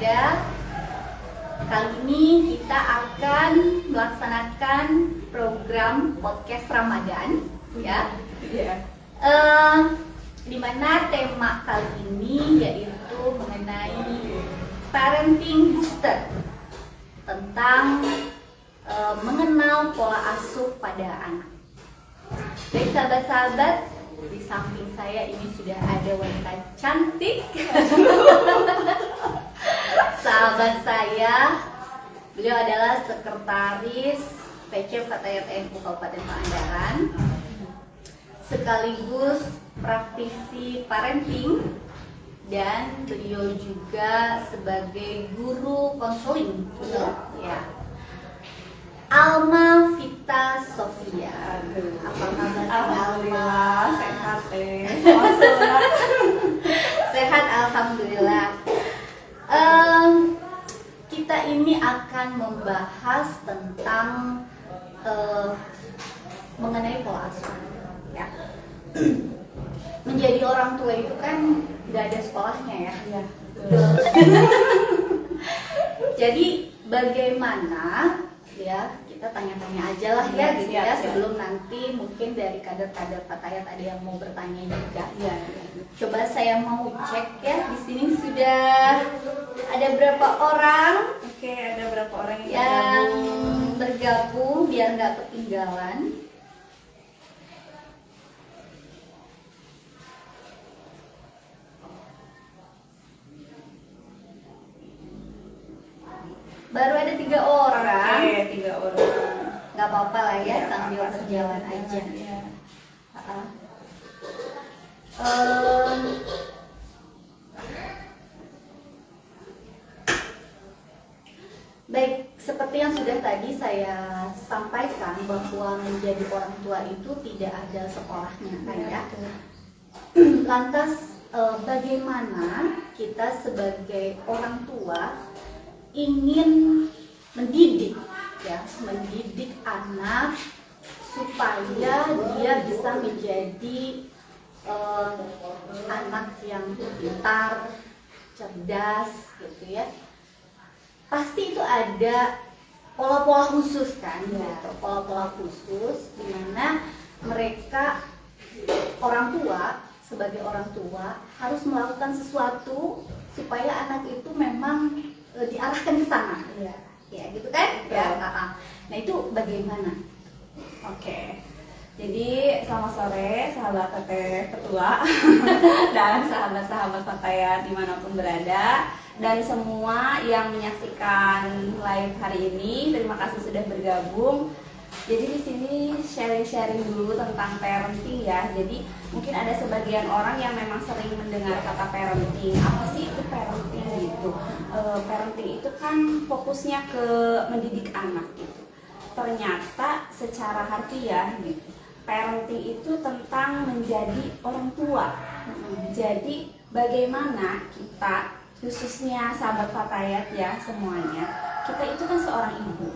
Remaja. Kali ini kita akan melaksanakan program podcast Ramadan, ya. Di mana tema kali ini yaitu mengenai parenting booster, tentang mengenal pola asuh pada anak. Baik sahabat-sahabat, di samping saya ini sudah ada wanita cantik. Sahabat saya, beliau adalah sekretaris PC Fatayat NU Kabupaten Pangandaran, sekaligus praktisi parenting, dan beliau juga sebagai guru konseling, ya. Alma Vita Sofia. Apa kabar? Alhamdulillah sehat Sehat, alhamdulillah. Kita ini akan membahas tentang mengenai pola asuh, ya. Menjadi orang tua itu kan nggak ada sekolahnya, ya. Jadi bagaimana, ya, kita tanya-tanya aja lah, ya, gitu ya, sebelum nanti mungkin dari kader-kader Fatayat ada yang mau bertanya juga. Coba saya mau cek, ya, di sini sudah ada berapa orang? Oke, ada berapa orang yang bergabung biar nggak ketinggalan. Baru ada 3 orang. Oke, 3 orang. Nggak apa-apa lah, ya, Ya, sambil apa-apa. berjalan aja. Ya. Baik, seperti yang sudah tadi saya sampaikan bahwa menjadi orang tua itu tidak ada sekolahnya, kan, ya. Lantas bagaimana kita sebagai orang tua ingin mendidik, ya, mendidik anak supaya dia bisa menjadi anak yang pintar, cerdas, gitu ya. Pasti itu ada pola-pola khusus, kan, gitu. Pola-pola khusus di mana mereka, orang tua, sebagai orang tua harus melakukan sesuatu supaya anak itu memang diarahkan ke sana, ya, gitu kan? Ya. Nah, itu bagaimana? Oke. Jadi selamat sore sahabat teteh ketua dan sahabat-sahabat Fatayat dimanapun berada, dan semua yang menyaksikan live hari ini. Terima kasih sudah bergabung. Jadi di sini sharing-sharing dulu tentang parenting, ya. Jadi mungkin ada sebagian orang yang memang sering mendengar kata parenting. Apa sih itu parenting gitu? Parenting itu kan fokusnya ke mendidik anak gitu. Ternyata secara harfiah gitu, parenting itu tentang menjadi orang tua. Jadi bagaimana kita, khususnya sahabat Fatayat, ya, semuanya, kita itu kan seorang ibu.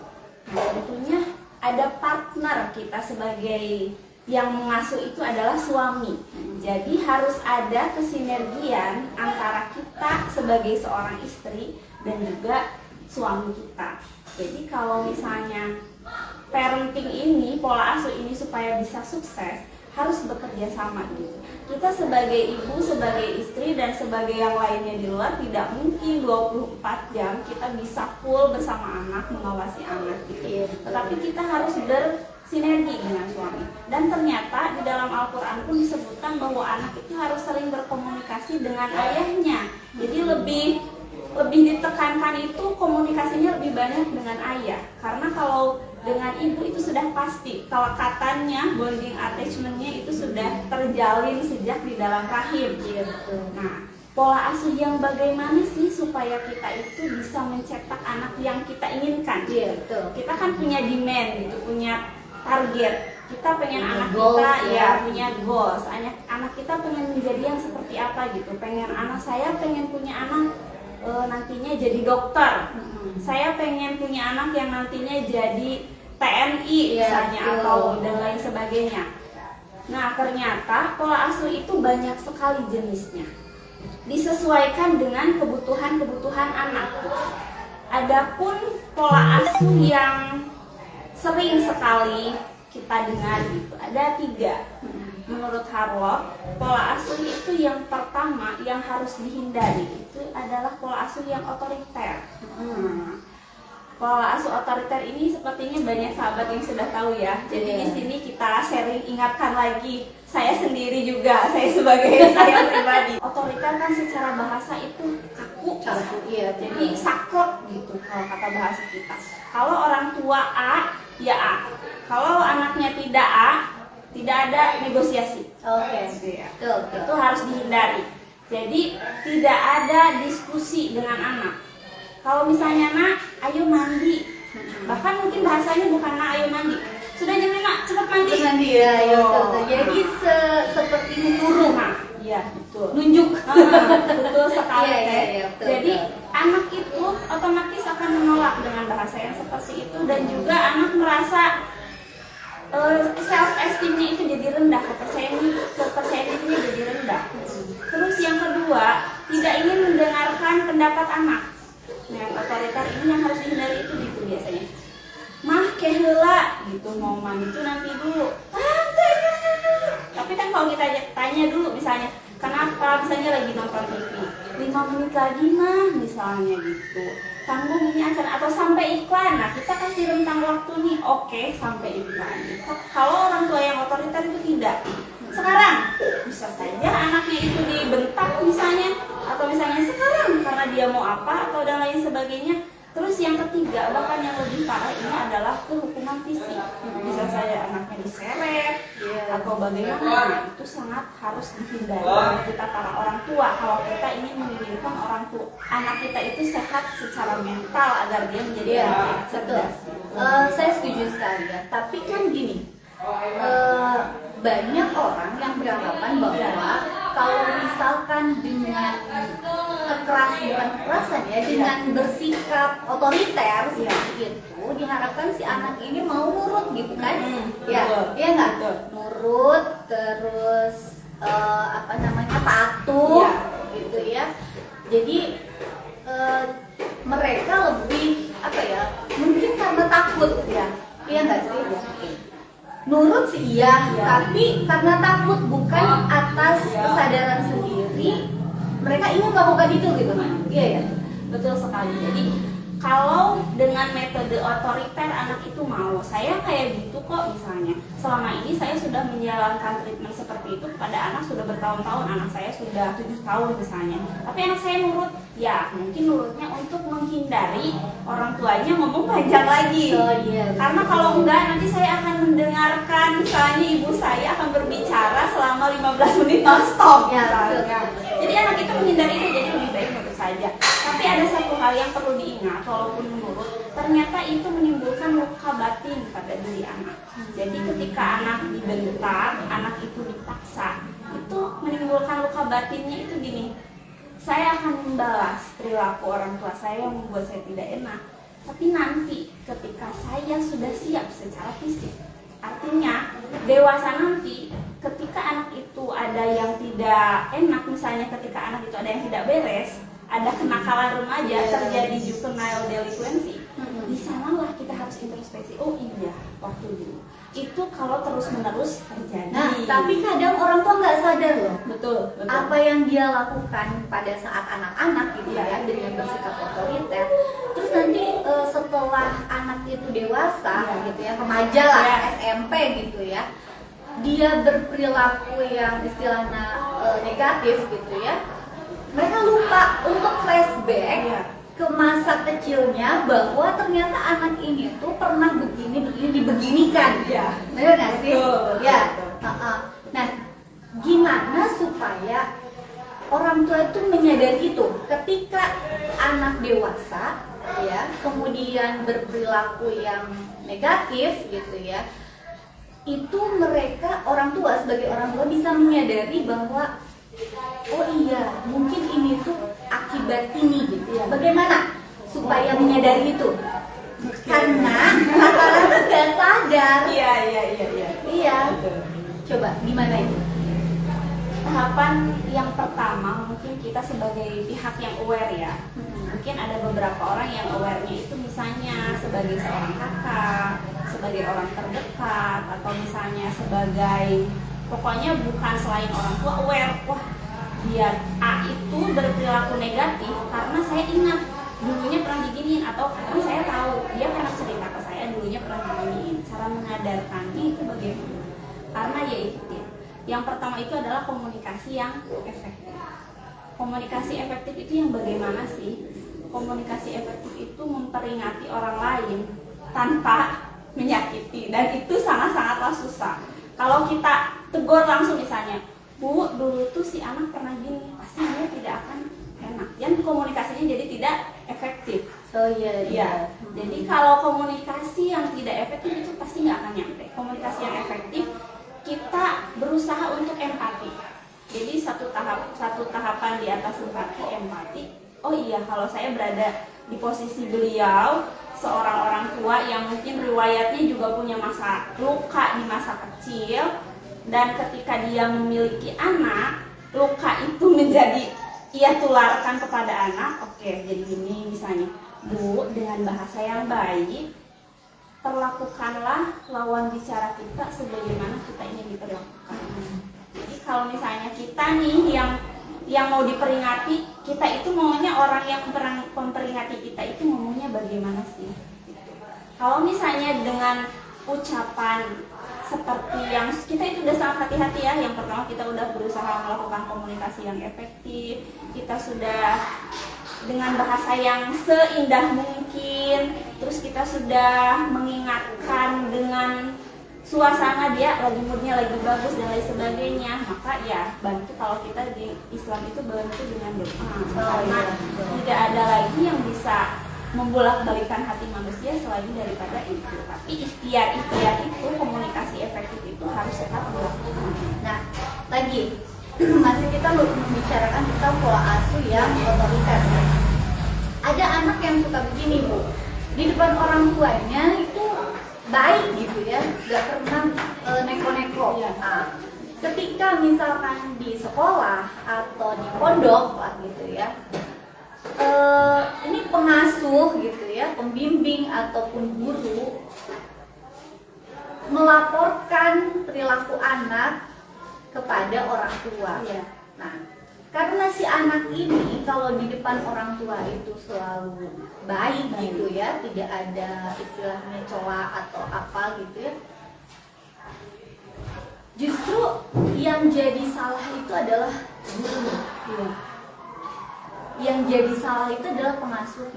Nah, tentunya ada partner kita sebagai yang mengasuh itu adalah suami. Jadi harus ada kesinergian antara kita sebagai seorang istri dan juga suami kita. Jadi kalau misalnya parenting ini, pola asuh ini supaya bisa sukses, harus bekerja sama gitu. Kita sebagai ibu, sebagai istri, dan sebagai yang lainnya di luar tidak mungkin 24 jam kita bisa full bersama anak, mengawasi anak gitu. Tetapi kita harus bersinergi dengan suami. Dan ternyata di dalam Al-Quran pun disebutkan bahwa anak itu harus sering berkomunikasi dengan ayahnya. Jadi lebih ditekankan itu komunikasinya lebih banyak dengan ayah. Karena kalau dengan ibu itu sudah pasti kelekatannya, bonding attachmentnya itu sudah terjalin sejak di dalam rahim. Nah, pola asuh yang bagaimana sih supaya kita itu bisa mencetak anak yang kita inginkan? Kita kan punya demand gitu, punya target. Kita pengen anak goals, kita, ya, punya goals. Anak kita pengen menjadi yang seperti apa gitu. Pengen anak saya pengen punya anak nantinya jadi dokter. Saya pengen punya anak yang nantinya jadi TNI misalnya, atau dan lain sebagainya. Nah, ternyata pola asuh itu banyak sekali jenisnya. disesuaikan dengan kebutuhan anak. Adapun pola asuh yang sering sekali kita dengar gitu, ada 3. Menurut Harlow, pola asuh itu yang pertama yang harus dihindari itu adalah pola asuh yang otoriter. Pola asuh otoriter ini sepertinya banyak sahabat yang sudah tahu ya. Jadi di sini kita sharing, ingatkan lagi. Saya sendiri juga, saya sebagai saya pribadi. Otoriter kan secara bahasa itu kaku, iya. jadi saklek gitu kalau kata bahasa kita. Kalau orang tua A, ya A. Kalau anaknya tidak A, tidak ada negosiasi. Oke. Ya. Betul. Itu harus dihindari. Jadi tidak ada diskusi dengan anak. Kalau misalnya nak, ayo mandi. Bahkan mungkin bahasanya bukan nak, ayo mandi. Sudah jam 5, cepat mandi. Mandi ya, ya betul. Jadi seperti menyuruh. Nah, iya betul. Nunjuk. Betul sekali. Iya, betul, Jadi betul. anak itu otomatis akan menolak dengan bahasa yang seperti itu, dan juga anak merasa self esteemnya itu jadi rendah, kepercayaan dirinya jadi rendah. Terus yang kedua, tidak ingin mendengarkan pendapat anak. Nah, yang otoriter ini yang harus dihindari itu gitu biasanya. Mah kehela gitu, mau mandi itu nanti dulu. Tapi kan kalau kita tanya dulu misalnya, kenapa misalnya lagi nonton TV, 5 menit lagi mah misalnya gitu. Tanggung ini acara atau sampai iklan. Nah, kita kasih rentang waktu nih. Oke, sampai iklan. Kalau orang tua yang otoriter itu tidak. Sekarang bisa saja anaknya itu dibentak misalnya, atau misalnya sekarang karena dia mau apa atau dan lain sebagainya. Terus yang ketiga, bahkan yang lebih parah ini adalah kehukuman fisik. Bisa saja anaknya diseret atau bagaimana. Itu sangat harus dihindari oleh kita para orang tua. Kalau kita ingin menginginkan orang tua anak kita itu sehat secara mental agar dia menjadi anak yang cerdas. Saya setuju sekali ya. Tapi kan gini, banyak orang yang beranggapan bahwa kalau misalkan dengan bukan kekerasan ya, dengan bersikap otoriter seperti itu, diharapkan si anak ini mau nurut gitu kan? Ya, iya nggak? Nurut, terus patuh, gitu ya. Jadi mereka lebih mungkin karena takut ya, iya nggak sih? Nurut sih iya, tapi karena takut, bukan atas kesadaran sendiri mereka ingin melakukan itu gitu kan? Iya ya, betul sekali. Jadi kalau dengan metode otoriter anak itu mau, saya kayak gitu kok misalnya. Selama ini saya sudah menjalankan treatment seperti itu kepada anak sudah bertahun-tahun. Anak saya sudah 7 tahun misalnya. Tapi anak saya nurut, ya mungkin nurutnya untuk menghindari orang tuanya ngomong panjang lagi. Karena kalau enggak nanti saya akan mendengarkan misalnya ibu saya akan berbicara selama 15 menit non-stop misalnya. Jadi anak itu menghindari itu, jadi lebih baik nurut saja. Tapi ada satu hal yang perlu diingat, walaupun menurut, ternyata itu menimbulkan luka batin pada diri anak. Jadi ketika anak dibentak, anak itu dipaksa, itu menimbulkan luka batinnya itu gini. Saya akan membalas perilaku orang tua saya yang membuat saya tidak enak. Tapi nanti ketika saya sudah siap secara fisik, artinya dewasa nanti, ketika anak itu ada yang tidak enak, misalnya ketika anak itu ada yang tidak beres, ada kenakalan remaja, terjadi juvenile delinquency, di sanalah kita harus introspeksi. Oh iya, waktu dulu itu kalau terus menerus terjadi. Nah, tapi kadang orang tua nggak sadar loh. Betul. Apa yang dia lakukan pada saat anak-anak gitu ya, dengan bersikap otoriter. Terus nanti setelah anak itu dewasa gitu ya, remaja lah, SMP gitu ya, dia berperilaku yang istilahnya negatif gitu ya. Mereka lupa untuk flashback ke masa kecilnya, bahwa ternyata anak ini tuh pernah dibeginikan. Benar nggak sih? Ya. Nah, gimana supaya orang tua itu menyadari itu ketika anak dewasa ya, kemudian berperilaku yang negatif gitu ya, itu mereka orang tua sebagai orang tua bisa menyadari bahwa oh iya, mungkin ini tuh akibat ini gitu ya. Bagaimana supaya menyadari itu? Karena rata-rata nggak sadar. Iya. Coba gimana itu? tahapan yang pertama mungkin kita sebagai pihak yang aware ya. Mungkin ada beberapa orang yang aware-nya itu misalnya sebagai seorang kakak, sebagai orang terdekat, atau misalnya sebagai, pokoknya bukan selain orang tua, aware, wah dia A itu berperilaku negatif karena saya ingat dulunya pernah diginiin, atau karena saya tahu dia pernah cerita ke saya dulunya pernah diginiin. Cara menyadarkannya itu bagaimana? Karena ya itu yang pertama itu adalah komunikasi yang efektif. Komunikasi efektif itu yang bagaimana sih? Komunikasi efektif itu memperingati orang lain tanpa menyakiti, dan itu sangat-sangatlah susah. Kalau kita tegur langsung misalnya, Bu, dulu tuh si anak pernah gini, pasti dia tidak akan enak. Dan komunikasinya jadi tidak efektif. Oh iya, Ya. Jadi kalau komunikasi yang tidak efektif itu pasti nggak akan nyampe. Komunikasi yang efektif, kita berusaha untuk empati. Jadi satu tahapan di atas empati. Oh iya, kalau saya berada di posisi beliau, seorang orang tua yang mungkin riwayatnya juga punya masa luka di masa kecil, dan ketika dia memiliki anak, luka itu menjadi ia tularkan kepada anak. Oke, jadi ini misalnya, Bu, dengan bahasa yang baik, perlakukanlah lawan bicara kita sebagaimana kita ingin diperlakukan. Jadi kalau misalnya kita nih yang mau diperingati, kita itu maunya orang yang memperingati kita itu ngomongnya bagaimana sih? Gitu. Kalau misalnya dengan ucapan seperti yang kita itu udah sangat hati-hati ya. Yang pertama kita udah berusaha melakukan komunikasi yang efektif, kita sudah dengan bahasa yang seindah mungkin, terus kita sudah mengingatkan dengan suasana dia lagi moodnya lagi bagus dan lain sebagainya, maka ya bantu. Kalau kita di Islam itu bantu dengan doa, karena tidak ada lagi yang bisa membolak-balikan hati manusia selain daripada itu. Tapi ikhtiar itu, komunikasi efektif itu harus tetap dilakukan. Nah, lagi masih kita membicarakan tentang pola asuh yang otoriter. Ada anak yang suka begini, Bu, di depan orang tuanya itu baik gitu ya, nggak pernah neko-neko. Nah, ketika misalkan di sekolah atau di pondok lah gitu ya, ini pengasuh gitu ya, pembimbing ataupun guru melaporkan perilaku anak kepada orang tua. Nah, karena si anak ini kalau di depan orang tua itu selalu baik gitu ya, tidak ada istilahnya cola atau apa gitu ya, justru yang jadi salah itu adalah guru. Yang jadi salah itu adalah pengasuh.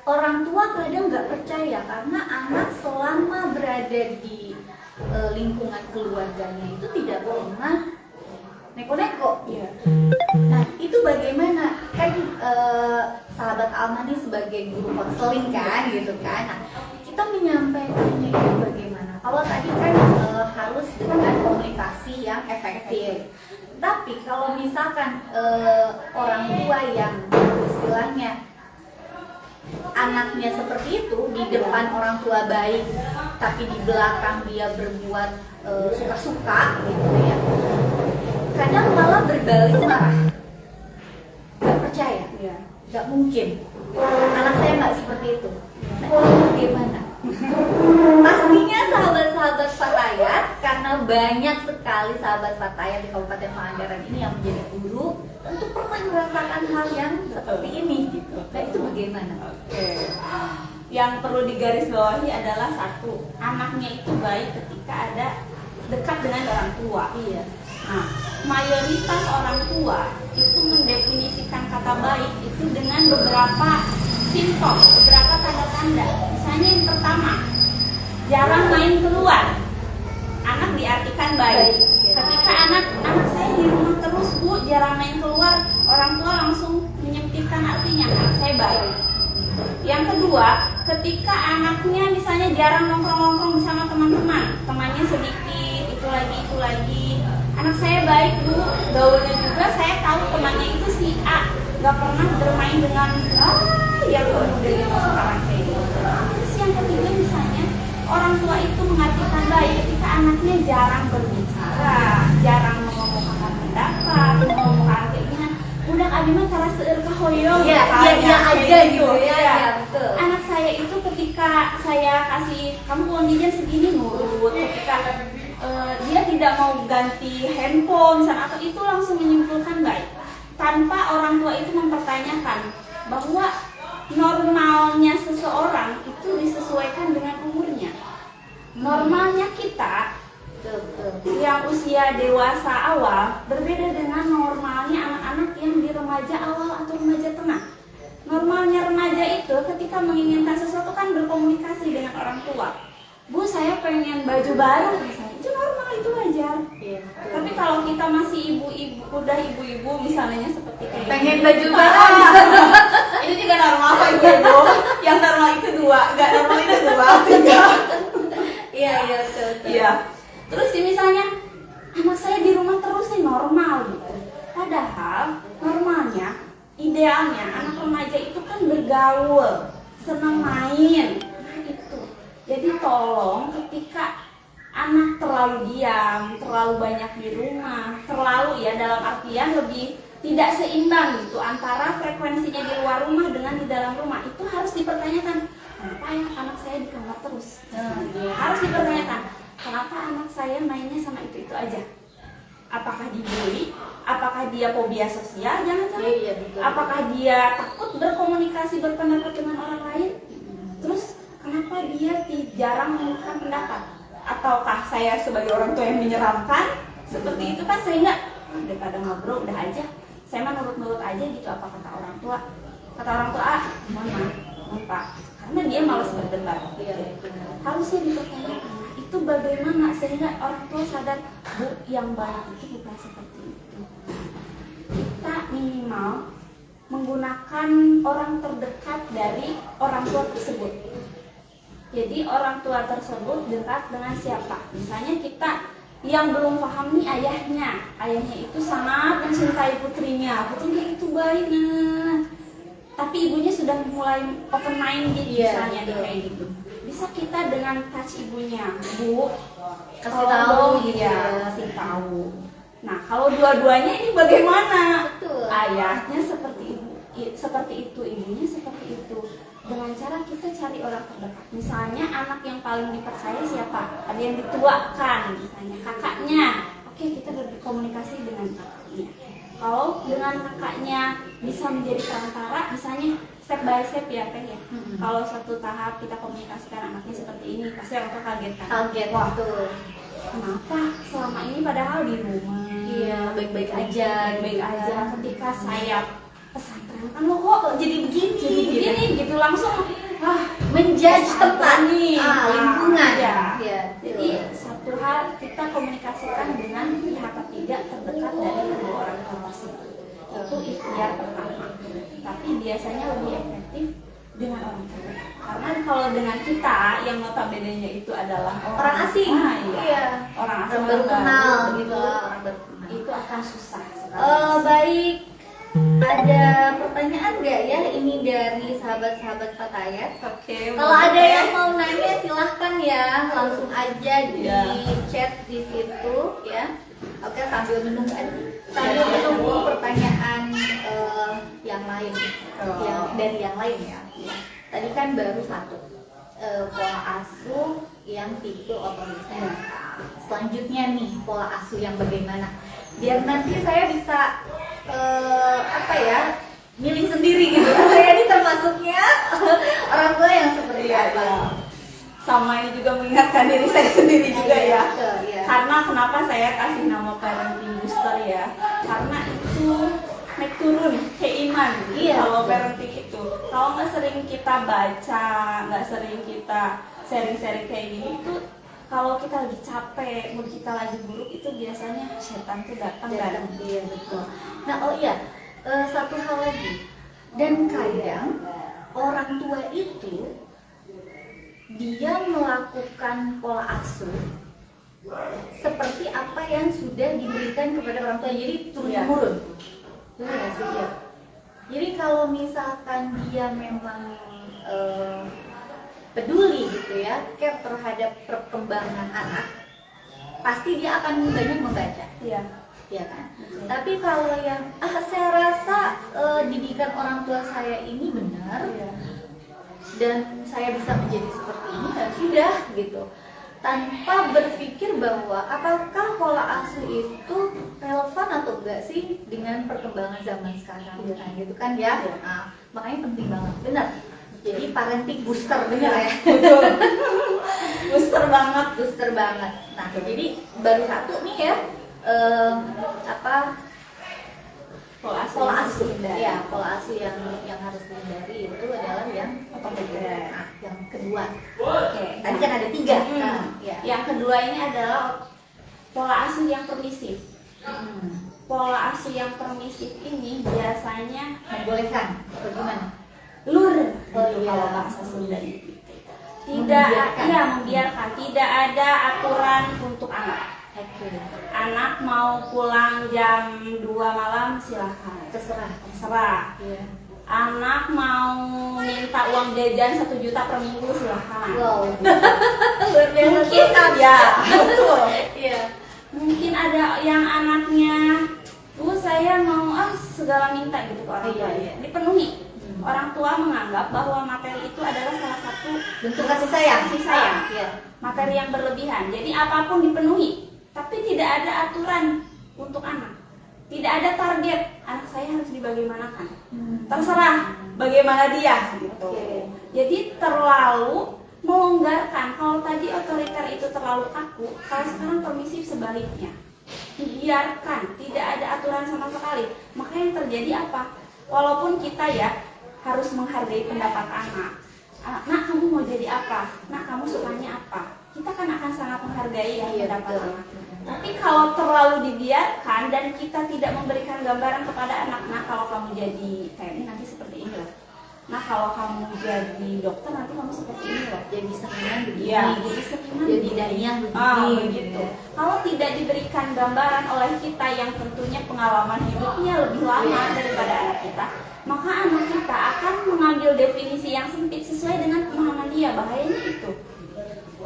Orang tua kadang nggak percaya karena anak selama berada di lingkungan keluarganya itu tidak pernah neko-neko. Nah, itu bagaimana? Kan sahabat Alma nih sebagai guru konseling kan gitu kan. Nah, kita menyampaikannya itu bagaimana? Kalau tadi kan harus dengan komunikasi yang efektif. Tapi kalau misalkan orang tua yang istilahnya anaknya seperti itu, di depan orang tua baik, tapi di belakang dia berbuat suka-suka gitu ya, kadang malah berbalik marah, nggak percaya, nggak mungkin anak saya nggak seperti itu. Nah, itu bagaimana? Pastinya sahabat-sahabat Fatayat, karena banyak sekali sahabat Fatayat di Kabupaten Pangandaran ini yang menjadi guru, tentu pernah merasakan hal yang seperti ini gitu. Nah, itu bagaimana? Yang perlu digarisbawahi adalah satu, anaknya itu baik ketika ada dekat dengan orang tua. Nah, mayoritas orang tua itu mendefinisikan kata baik itu dengan beberapa simptom, beberapa tanda-tanda. Misalnya yang pertama, jarang main keluar. Anak diartikan baik. Ketika anak saya di rumah terus, Bu, jarang main keluar, orang tua langsung menyempitkan artinya anak saya baik. Yang kedua, ketika anaknya misalnya jarang nongkrong-nongkrong bersama teman-teman, temannya sedikit, itu lagi. Anak saya baik, Bu, gaulnya juga saya tahu temannya itu si A, nggak pernah bermain dengan yang pemuda itu sekarang kayak gitu. Terus yang ketiga misalnya, orang tua itu mengartikan baik ketika anaknya jarang berbicara, jarang mengomongkan pendapat, budak abi mah tara seueur ka hoyong. Iya, iya aja gitu ya. Iya, betul. Anak saya itu ketika saya kasih kamu uang jajan segini nurut, ketika dia tidak mau ganti handphone misalnya, atau itu langsung menyimpulkan baik tanpa orang tua itu mempertanyakan bahwa normalnya seseorang itu disesuaikan dengan umurnya. Normalnya kita yang usia dewasa awal berbeda dengan normalnya anak-anak yang di remaja awal atau remaja tengah. Normalnya remaja itu ketika menginginkan sesuatu kan berkomunikasi dengan orang tua. Bu, saya pengen baju baru misalnya, itu normal, itu wajar. Iya, Tapi kalau kita masih ibu-ibu, udah ibu-ibu misalnya seperti kayak pengen gitu, baju baru. itu juga normal kok ibu-ibu. Yang normal itu 2, nggak normal itu 2, 3. Iya, iya, betul. Iya. Terus sih misalnya anak saya di rumah terus nih normal gitu. Padahal normalnya, idealnya anak remaja itu kan bergaul, senang main. Nah itu. Jadi tolong ketika anak terlalu diam, terlalu banyak di rumah, terlalu ya dalam artian lebih tidak seimbang gitu antara frekuensinya di luar rumah dengan di dalam rumah, itu harus dipertanyakan. Kenapa ya anak saya di kamar terus? Harus dipertanyakan. Kenapa anak saya mainnya sama itu aja? Apakah dibully? Apakah dia fobia sosial? Jangan-jangan. Iya, betul. Apakah dia takut berkomunikasi berpendapat dengan orang lain? Terus kenapa dia jarang mengungkapkan pendapat? Ataukah saya sebagai orang tua yang menyeramkan? Seperti itu kan sehingga daripada ngobrol udah aja. Saya mah nurut-nurut aja gitu apa kata orang tua. Kata orang tua, mohon maaf, mohon pak. Karena dia malas berdebat. Iya, benar. Harusnya dipertanyakan. Itu bagaimana sehingga orang tua sadar, Bu, yang baik itu bukan seperti itu. Kita minimal menggunakan orang terdekat dari orang tua tersebut. Jadi orang tua tersebut dekat dengan siapa? Misalnya kita yang belum paham nih ayahnya itu sangat mencintai putrinya itu banget. Tapi ibunya sudah mulai open minded misalnya kayak gitu. Bisa kita dengan touch ibunya, Bu, Kasih tahu gitu ya, kasih tahu. Nah, kalau dua-duanya ini bagaimana? Betul. Ayahnya seperti itu, ibunya seperti itu. Dengan cara kita cari orang terdekat. Misalnya anak yang paling dipercaya siapa? Ada yang dituakan, misalnya kakaknya. Oke, kita berkomunikasi dengan kakaknya. Kalau dengan kakaknya bisa menjadi perantara, misalnya step by step ya Teh ya. Kalau satu tahap kita komunikasikan anaknya seperti ini, pasti orang tua kaget kan. Kaget. Wah, Betul. kenapa selama ini padahal di rumah Iya, baik-baik aja. baik-baik gitu aja. kan. Ketika saya pesantren kan lo kok jadi begini gitu langsung Menjudge tempat nih lingkungan. ya. Iya, Jadi betul. satu hal kita komunikasikan dengan pihak ketiga terdekat dari kedua orang tua tersebut. Itu ikhtiar pertama. Tapi biasanya lebih efektif dengan orang terdekat. Karena kalau dengan kita yang notabene-nya itu adalah Orang asing. iya. Orang asing Orang baru kenal begitu, gitu lah, orang baru kenal. itu akan susah sekali. Baik, ada pertanyaan nggak ya ini dari sahabat-sahabat Fatayat? Oke. Kalau ada yang mau nanya silahkan ya, langsung aja di Iya. chat di situ ya. Oke, sambil menunggu pertanyaan yang lain, dari yang lain ya. Tadi kan baru satu pola asuh yang tipe otoriter. Selanjutnya nih pola asuh yang bagaimana? Biar nanti saya bisa milih sendiri gitu. Saya ini termasuknya orang tua yang seperti apa? Sama ini juga mengingatkan diri saya sendiri juga ya. Betul, iya. Karena kenapa saya kasih nama parenting booster ya? Karena itu naik turun iman. Iya, Kalau betul. parenting itu, kalau nggak sering kita baca, nggak sering kita sharing-sharing kayak gini itu, kalau kita lagi capek, mood kita lagi buruk itu biasanya setan tuh datang kan. Iya, betul. Nah, satu hal lagi. Dan kadang orang tua itu dia melakukan pola asuh seperti apa yang sudah diberikan kepada orang tua, jadi turun-temurun. Betul nggak sih? Iya. Jadi kalau misalkan dia memang peduli gitu ya, care terhadap perkembangan anak, pasti dia akan banyak membaca. Iya. ya kan. Tapi kalau yang saya rasa didikan orang tua saya ini benar, dan saya bisa menjadi seperti ini, dan sudah gitu, tanpa berpikir bahwa apakah pola asuh itu relevan atau enggak sih dengan perkembangan zaman sekarang, nah, gitu kan ya. Nah, makanya penting banget, benar. Jadi parenting booster, benar ya. Betul. Booster banget. Booster banget. Nah, jadi baru satu nih ya, pola asuh ya, pola asuh yang harus dihindari itu adalah yang otoriter. Nah, yang kedua. Oke. Tadi kan ada 3. Nah, ya. Yang kedua ini adalah pola asuh yang permisif. Pola asuh yang permisif ini biasanya Membolehkan atau gimana? lur, Oh, iya. kalau bahasa Sunda itu. Membiarkan. Membiarkan. Tidak ada aturan untuk anak. Oke. Anak mau pulang jam 2 malam silahkan, terserah. Iya. Anak mau minta uang jajan 1 juta per minggu silahkan. Wow. Luar biasa. Mungkin ya, betul. Iya. Mungkin ada yang anaknya, saya mau segala minta gitu ke orang tua, Iya. dipenuhi. Orang tua menganggap bahwa materi itu adalah salah satu Bentuk kasih sayang. Kasih sayang. Iya. materi yang berlebihan. Jadi apapun dipenuhi, tapi tidak ada aturan untuk anak. Tidak ada target, anak saya harus dibagaimanakan. Terserah bagaimana dia gitu. Oke. Jadi terlalu melonggarkan. Kalau tadi otoriter itu terlalu kaku, kalau sekarang permisif sebaliknya. Dibiarkan, tidak ada aturan sama sekali. Maka yang terjadi apa? Walaupun kita ya harus menghargai pendapat anak. Nak, kamu mau jadi apa? Nak, kamu sukanya apa? Kita kan akan sangat menghargai ya Iya, pendapat betul. anak. Tapi kalau terlalu dibiarkan dan kita tidak memberikan gambaran kepada anak, nah kalau kamu jadi kayak ini nanti seperti ini loh. Nah kalau kamu jadi dokter nanti kamu seperti ini loh. Jadi seniman begini. Iya, jadi seniman Jadi begini. dayang begini. Begitu. Kalau tidak diberikan gambaran oleh kita yang tentunya pengalaman hidupnya lebih lama daripada anak kita, maka anak kita akan mengambil definisi yang sempit sesuai dengan pemahaman dia. Bahayanya itu.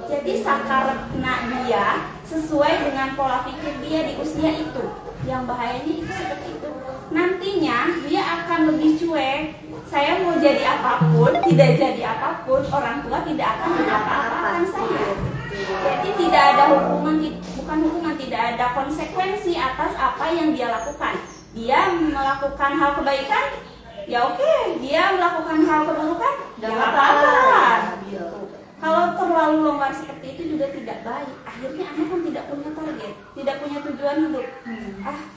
Jadi sakarna dia sesuai dengan pola pikir dia di usia itu. Yang bahayanya itu seperti itu. Nantinya dia akan lebih cuek. Saya mau jadi apapun, tidak jadi apapun, orang tua tidak akan apa-apakan saya. Jadi tidak ada hukuman, bukan hukuman, tidak ada konsekuensi atas apa yang dia lakukan. Dia melakukan hal kebaikan, ya oke. Dia melakukan hal keburukan, ya nggak apa-apa. Kalau terlalu longgar seperti itu juga tidak baik. Akhirnya anak kan tidak punya target, tidak punya tujuan hidup.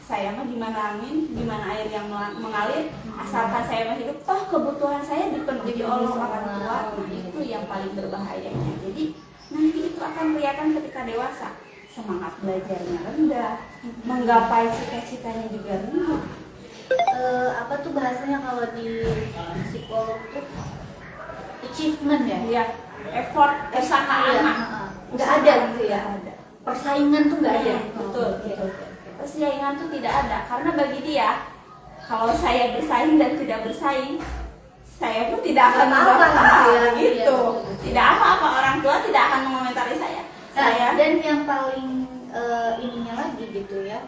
Saya mah gimana angin, gimana air yang mengalir, asalkan saya mah hidup, toh kebutuhan saya dipenuhi oleh orang tua. Itu yang paling berbahayanya. Jadi nanti itu akan kelihatan ketika dewasa. Semangat belajarnya rendah, menggapai cita-citanya juga rendah. Apa tuh bahasanya kalau di psikolog tuh achievement ya? Iya, effort, usaha anak. Nggak ada gitu ya? Ada. Persaingan tuh nggak ada. Betul, betul. Persaingan tuh tidak ada, karena bagi dia kalau saya bersaing dan tidak bersaing, saya pun tidak akan apa-apa apa-apa gitu ya. gitu. Tidak apa-apa, orang tua tidak akan mengomentari saya. Nah, dan yang paling ininya lagi gitu ya,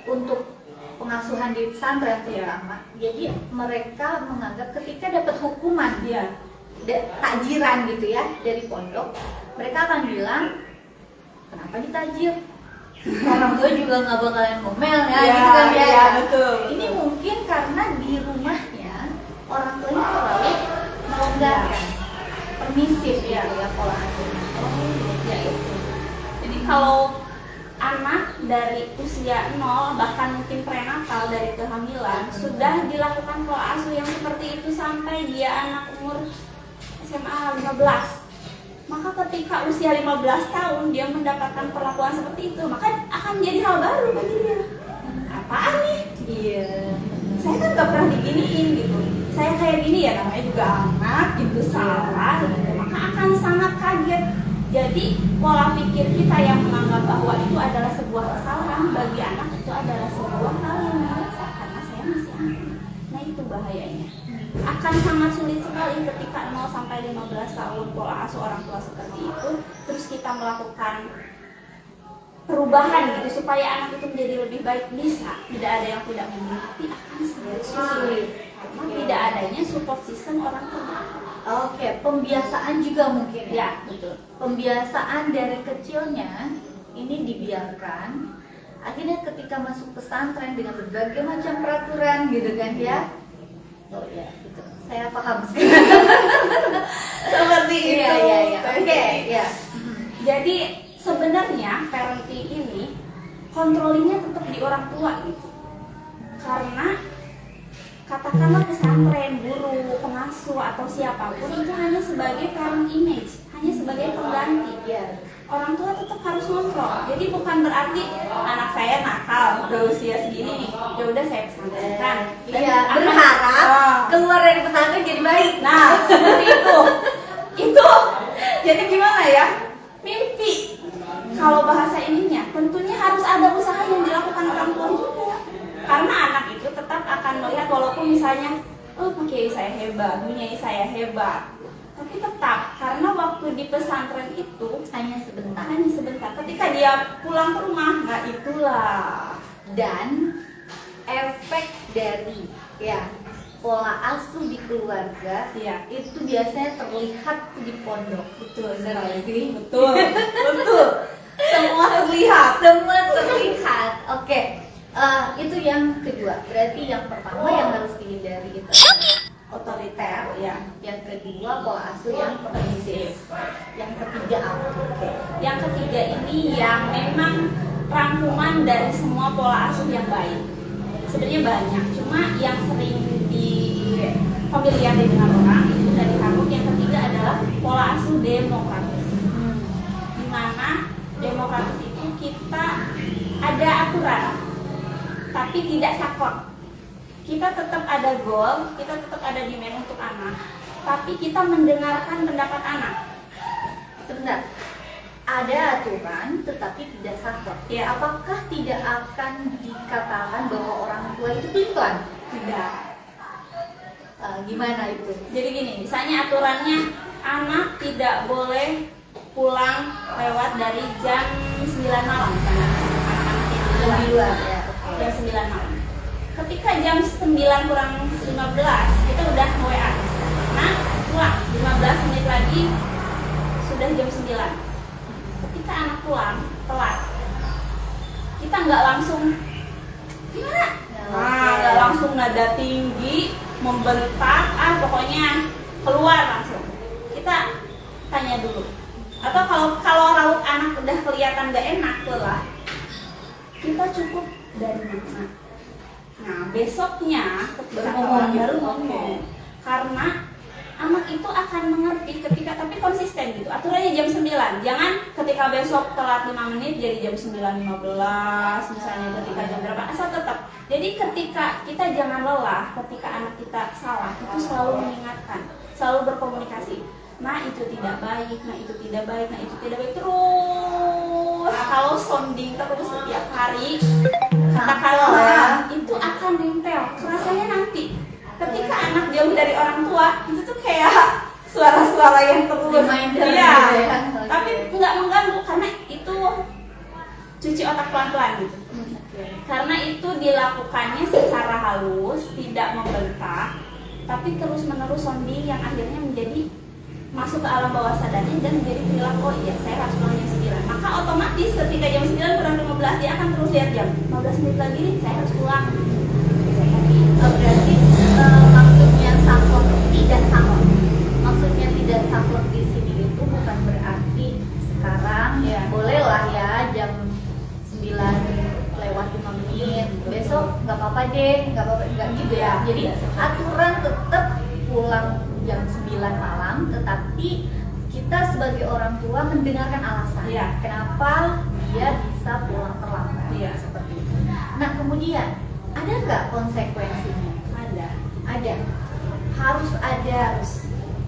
untuk pengasuhan di pesantren terutama, jadi mereka menganggap ketika dapat hukuman Iya. takjiran gitu ya dari pondok, mereka akan bilang, kenapa ditajir? Orang tua juga nggak bakalan ngomel ya, gitu kan ya. Iya, betul. Ini mungkin karena di rumahnya orang tuanya terlalu melonggarkan, permisif gitu ya pola asuhnya. Ya itu. Jadi kalau anak dari usia 0 bahkan mungkin prenatal dari kehamilan sudah dilakukan pola asuh yang seperti itu sampai dia anak umur SMA 15, maka ketika usia 15 tahun dia mendapatkan perlakuan seperti itu, maka akan menjadi hal baru bagi dia. Apaan nih? Iya. Saya kan gak pernah diginiin gitu. Saya kayak gini ya, namanya juga anak gitu, salah gitu. Maka akan sangat kaget. Jadi pola pikir kita yang menganggap bahwa itu adalah sebuah kesalahan, bagi anak itu adalah sebuah hal yang biasa karena saya masih anak. Nah itu bahayanya. Akan sangat sulit sekali ketika 0 sampai 15 tahun pola asuh orang tua seperti itu, terus kita melakukan perubahan gitu supaya anak itu menjadi lebih baik, bisa. Tidak ada yang tidak mungkin, akan sangat sulit karena tidak adanya support system orang tua. Oke, pembiasaan juga mungkin ya. Ya, betul. Pembiasaan dari kecilnya ini dibiarkan. Akhirnya ketika masuk pesantren dengan berbagai macam peraturan gitu kan ya. Oh ya, gitu. Saya paham sekali. Seperti itu. Iya. Oke, ya. Jadi sebenarnya parenting ini kontrolnya tetap di orang tua gitu. Karena katakanlah pesantren, guru, pengasuh atau siapapun itu hanya sebagai parent image, hanya sebagai pengganti. Iya. Orang tua tetap harus kontrol. Jadi bukan berarti anak saya nakal udah usia segini nih, ya udah saya pesantrenkan. Dan Iya, akan- berharap Oh. keluar dari pesantren jadi baik. Nah, seperti itu. Itu jadi gimana ya? Mimpi. Kalau bahasa ininya, tentunya harus ada usaha yang dilakukan orang tua juga. Karena anak itu tetap akan melihat walaupun misalnya, oh Pak Kiai saya hebat, Bunyai saya hebat. Tapi tetap, karena waktu di pesantren itu Hanya sebentar. hanya sebentar. Ketika dia pulang ke rumah, nah itulah. Dan efek dari ya pola asuh di keluarga Iya. itu biasanya terlihat di pondok. Betul Benar sekali. sih? Betul. Betul. Semua terlihat. Semua terlihat. Oke. Itu yang kedua. Berarti yang pertama yang harus dihindari itu otoriter, Ya. yang kedua pola asuh yang permisif, yang ketiga apa? Yang ketiga ini yang memang rangkuman dari semua pola asuh yang baik. Sebenarnya banyak, cuma yang sering di familiar dengan orang itu dari rangkum. Yang ketiga adalah pola asuh demokratis. Di mana demokratis itu kita ada aturan, tapi tidak sakot. Kita tetap ada goal, kita tetap ada demand untuk anak, tapi kita mendengarkan pendapat anak. Sebentar. Ada aturan tetapi tidak sakot. Ya. Apakah tidak akan dikatakan bahwa orang tua itu pelin-pelan? Tidak. Gimana itu? Jadi gini, misalnya aturannya anak tidak boleh pulang lewat dari jam 9 malam misalnya. Anak-anak yang di luar. Di luar ya. Oke. Jam 9 malam. Ketika jam 9 kurang 15 kita udah WA. Nah, pulang 15 menit lagi sudah jam 9. Ketika anak pulang telat, kita nggak langsung gimana? Nggak langsung nada tinggi, membentak, pokoknya keluar langsung. Kita tanya dulu. Atau kalau raut anak udah kelihatan nggak enak lah, kita cukup dari mana? Nah, besoknya baru ngomong. Karena anak itu akan mengerti ketika, tapi konsisten gitu. Aturannya jam 9. Jangan ketika besok telat 5 menit jadi jam 9.15 misalnya, ketika jam berapa, asal tetap. Jadi ketika kita jangan lelah ketika anak kita salah, itu selalu mengingatkan, selalu berkomunikasi. Nah, itu tidak baik, nah itu tidak baik, nah itu tidak baik, terus kalau sounding terus setiap hari, katakanlah itu akan nempel. Rasanya nanti ketika anak jauh dari orang tua, itu tuh kayak suara-suara yang terus. Reminder Iya. gitu ya. Tapi nggak mengganggu karena itu cuci otak pelan-pelan gitu. Karena itu dilakukannya secara halus, tidak membentak, tapi terus-menerus sounding yang akhirnya menjadi masuk ke alam bawah sadarnya dan menjadi perilaku, oh iya saya harus pulang jam 9. Maka otomatis ketika jam 9 kurang 15 dia akan terus lihat jam 15 menit lagi nih, saya harus pulang. Berarti maksudnya saklek tidak saklek. Maksudnya tidak saklek di sini itu bukan berarti sekarang Iya. bolehlah ya jam 9 lewat 5 menit. Besok nggak apa-apa deh, nggak apa-apa, nggak gitu ya. Jadi aturan tetap pulang jam 9 malam, tetapi kita sebagai orang tua mendengarkan alasan Iya. kenapa dia bisa pulang terlambat. Iya. Seperti itu. Nah, kemudian ada nggak konsekuensinya? Ada. Harus ada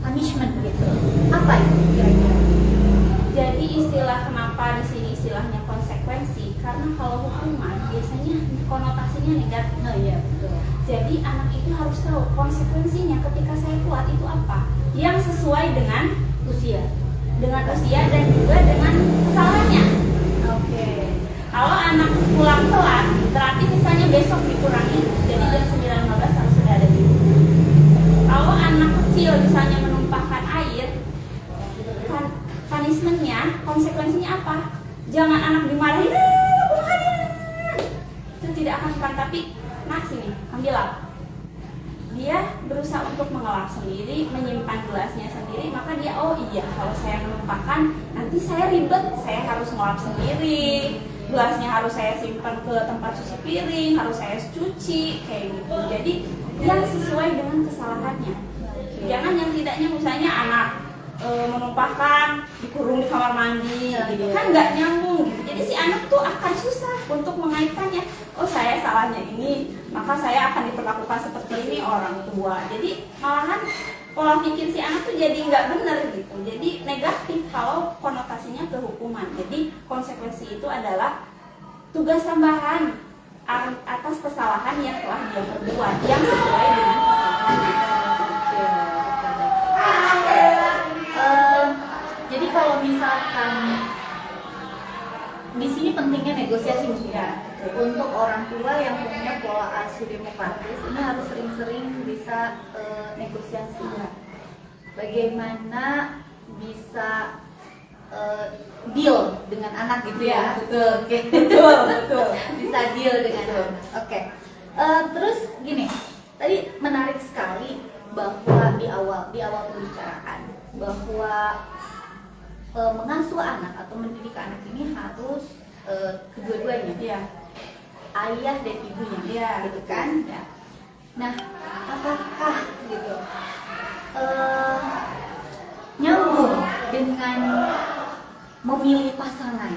punishment gitu. Apa itu kira-kira? Jadi istilah kenapa di sini istilahnya konsekuensi, karena kalau hukuman biasanya konotasinya negatif. Oh iya, betul. Jadi anak itu harus tahu konsekuensinya ketika saya kuat itu apa, yang sesuai dengan Usia. usia dan juga dengan kesalahannya. Oke. konsekuensinya apa? Jangan anak dimarahin, itu tidak akan kan, tapi nak sini, ambillah. Dia berusaha untuk mengelap sendiri, menyimpan gelasnya sendiri, maka dia, oh iya, kalau saya menumpahkan, nanti saya ribet, saya harus ngelap sendiri, gelasnya harus saya simpan ke tempat cuci piring, harus saya cuci, kayak gitu. Jadi yang sesuai dengan kesalahannya. Jangan yang tidaknya, misalnya anak menumpahkan dikurung di kamar mandi, gitu kan nggak nyambung gitu. Jadi si anak tuh akan susah untuk mengaitkannya. Oh saya salahnya ini, maka saya akan diperlakukan seperti ini orang tua. Jadi malahan pola pikir si anak tuh jadi nggak benar gitu. Jadi negatif kalau konotasinya ke hukuman. Jadi konsekuensi itu adalah tugas tambahan atas kesalahan yang telah dia perbuat yang sesuai dengan kesalahannya. Jadi kalau misalkan di sini pentingnya negosiasi juga untuk orang tua yang punya pola asuh demokratis, ini harus sering-sering bisa negosiasi. Bagaimana bisa deal dengan anak gitu ya? Betul, Oke. betul. Bisa deal dengan anak. Oke. Terus gini, tadi menarik sekali bahwa di awal pembicaraan bahwa mengasuh anak atau mendidik anak ini harus kedua-duanya, Iya. ayah dan ibunya, Iya, gitu kan? Ya. Nah, apakah gitu nyambung dengan memilih pasangan?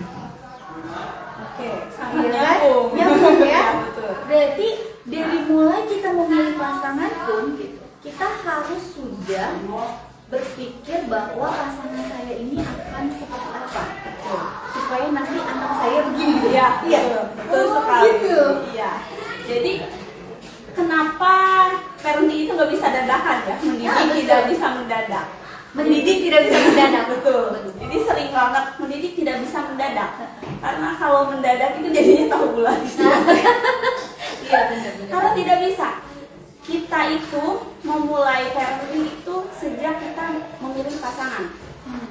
Oke, sangat Iya kan? nyambung. Nyambung ya. Ya, betul. Berarti dari mulai kita memilih pasangan pun gitu, kita harus sudah berpikir bahwa pasangan saya ini akan seperti apa, supaya nanti anak saya begini. Iya, Iya. betul Oh, sekali. gitu. Iya. Jadi kenapa parenting itu nggak bisa dadakan ya? Mendidik betul. tidak bisa mendadak. Mendidik tidak bisa mendadak. Betul. Jadi sering banget mendidik tidak bisa mendadak. Karena kalau mendadak itu jadinya tahu bulan. Iya benar-benar. Karena tidak bisa. Kita itu memulai parenting itu sejak kita memilih pasangan.